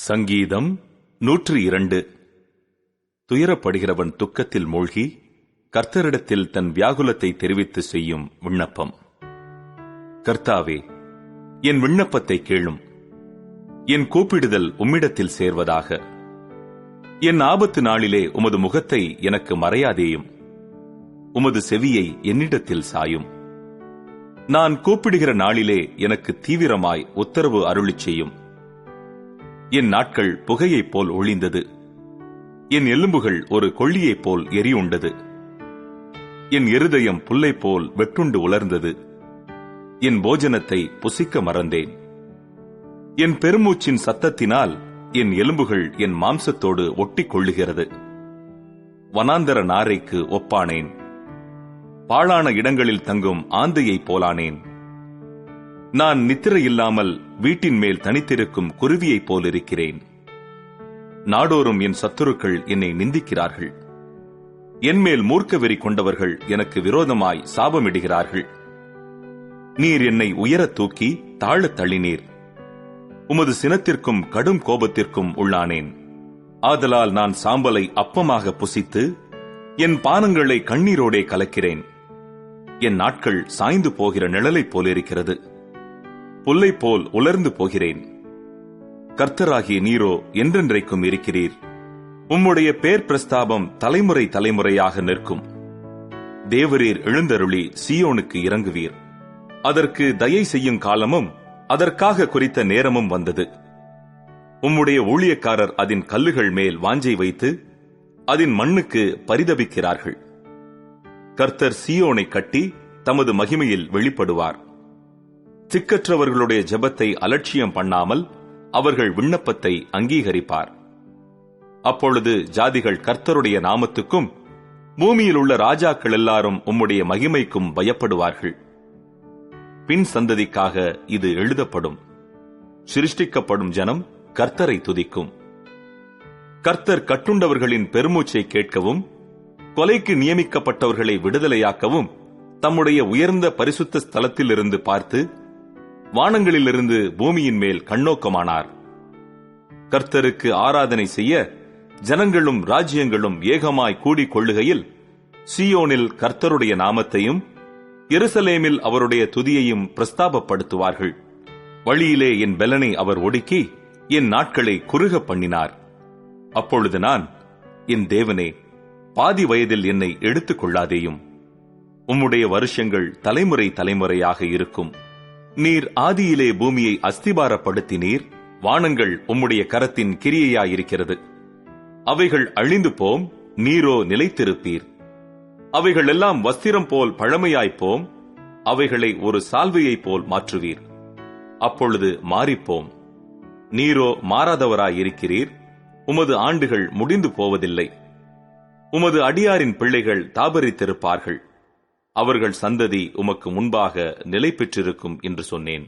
சங்கீதம் 102. துயரப்படுகிறவன் துக்கத்தில் மூழ்கி கர்த்தரிடத்தில் தன் வியாகுலத்தை தெரிவித்து செய்யும் விண்ணப்பம். கர்த்தாவே, என் விண்ணப்பத்தை கேளும். என் கூப்பிடுதல் உம்மிடத்தில் சேர்வதாக. என் ஆபத்து நாளிலே உமது முகத்தை எனக்கு மறையாதேயும். உமது செவியை என்னிடத்தில் சாயும். நான் கூப்பிடுகிற நாளிலே எனக்கு தீவிரமாய் உத்தரவு அருளிச் செய்யும். என் நாட்கள் புகையைப் போல் ஒளிந்தது. என் எலும்புகள் ஒரு கொள்ளியைப் போல் எரியுண்டது. என் இருதயம் புல்லைப் போல் வெட்டுண்டு உலர்ந்தது. என் போஜனத்தை புசிக்க மறந்தேன். என் பெருமூச்சின் சத்தத்தினால் என் எலும்புகள் என் மாம்சத்தோடு ஒட்டிக் கொள்ளுகிறது. வனாந்தர நாரைக்கு ஒப்பானேன். பாழான இடங்களில் தங்கும் ஆந்தையைப் போலானேன். நான் நித்திரை இல்லாமல் வீட்டின் மேல் தனித்திருக்கும் குருவியைப் போலிருக்கிறேன். நாடோறும் என் சத்துருக்கள் என்னை நிந்திக்கிறார்கள். என்மேல் மூர்க்க வெறி கொண்டவர்கள் எனக்கு விரோதமாய் சாபமிடுகிறார்கள். நீர் என்னை உயரத் தூக்கி தாழத் தள்ளினீர். உமது சினத்திற்கும் கடும் கோபத்திற்கும் உள்ளானேன். ஆதலால் நான் சாம்பலை அப்பமாக புசித்து என் பானங்களை கண்ணீரோடே கலக்கிறேன். என் நாட்கள் சாய்ந்து போகிற நிழலைப் போலிருக்கிறது. புல்லைப் போல் உலர்ந்து போகிறேன். கர்த்தராகிய நீரோ என்றென்றைக்கும் இருக்கிறீர். உம்முடைய பேர் பிரஸ்தாபம் தலைமுறை தலைமுறையாக நிற்கும். தேவரீர் எழுந்தருளி சீயோனுக்கு இறங்குவீர். அதற்கு தயை செய்யும் காலமும் அதற்காக குறித்த நேரமும் வந்தது. உம்முடைய ஊழியக்காரர் அதன் கல்லுகள் மேல் வாஞ்சை வைத்து அதன் மண்ணுக்கு பரிதபிக்கிறார்கள். கர்த்தர் சீயோனை கட்டி தமது மகிமையில் வெளிப்படுவார். திக்கற்றவர்களுடைய ஜெபத்தை அலட்சியம் பண்ணாமல் அவர்கள் விண்ணப்பத்தை அங்கீகரிப்பார். அப்பொழுது ஜாதிகள் கர்த்தருடைய நாமத்துக்கும் பூமியில் உள்ள ராஜாக்கள் எல்லாரும் உம்முடைய மகிமைக்கும் பயப்படுவார்கள். பின் சந்ததிக்காக இது எழுதப்படும். சிருஷ்டிக்கப்படும் ஜனம் கர்த்தரை துதிக்கும். கர்த்தர் கட்டுண்டவர்களின் பெருமூச்சை கேட்கவும் கொலைக்கு நியமிக்கப்பட்டவர்களை விடுதலையாக்கவும் தம்முடைய உயர்ந்த பரிசுத்த ஸ்தலத்திலிருந்து பார்த்து வானங்களிலிருந்து பூமியின் மேல் கண்ணோக்கமானார். கர்த்தருக்கு ஆராதனை செய்ய ஜனங்களும் ராஜ்யங்களும் ஏகமாய் கூடிக் கொள்ளுகையில் சீயோனில் கர்த்தருடைய நாமத்தையும் எருசலேமில் அவருடைய துதியையும் பிரஸ்தாபப்படுத்துவார்கள். வழியிலே என் பெலனை அவர் ஒடுக்கி என் நாட்களை குறுக பண்ணினார். அப்பொழுது நான், என் தேவனே, பாதி வயதில் என்னை எடுத்துக் கொள்ளாதேயும். உம்முடைய வருஷங்கள் தலைமுறை தலைமுறையாக இருக்கும். நீர் ஆதியிலே பூமியை அஸ்திபாரப்படுத்தினீர். வானங்கள் உம்முடைய கரத்தின் கிரியையாயிருக்கிறது. அவைகள் அழிந்து போம், நீரோ நிலைத்திருப்பீர். அவைகள் எல்லாம் வஸ்திரம் போல் பழமையாய்ப்போம். அவைகளை ஒரு சால்வையைப் போல் மாற்றுவீர். அப்பொழுது மாறிப்போம். நீரோ மாறாதவராயிருக்கிறீர். உமது ஆண்டுகள் முடிந்து போவதில்லை. உமது அடியாரின் பிள்ளைகள் தாபரித்திருப்பார்கள். அவர்கள் சந்ததி உமக்கு முன்பாக நிலை பெற்றிருக்கும் என்று சொன்னேன்.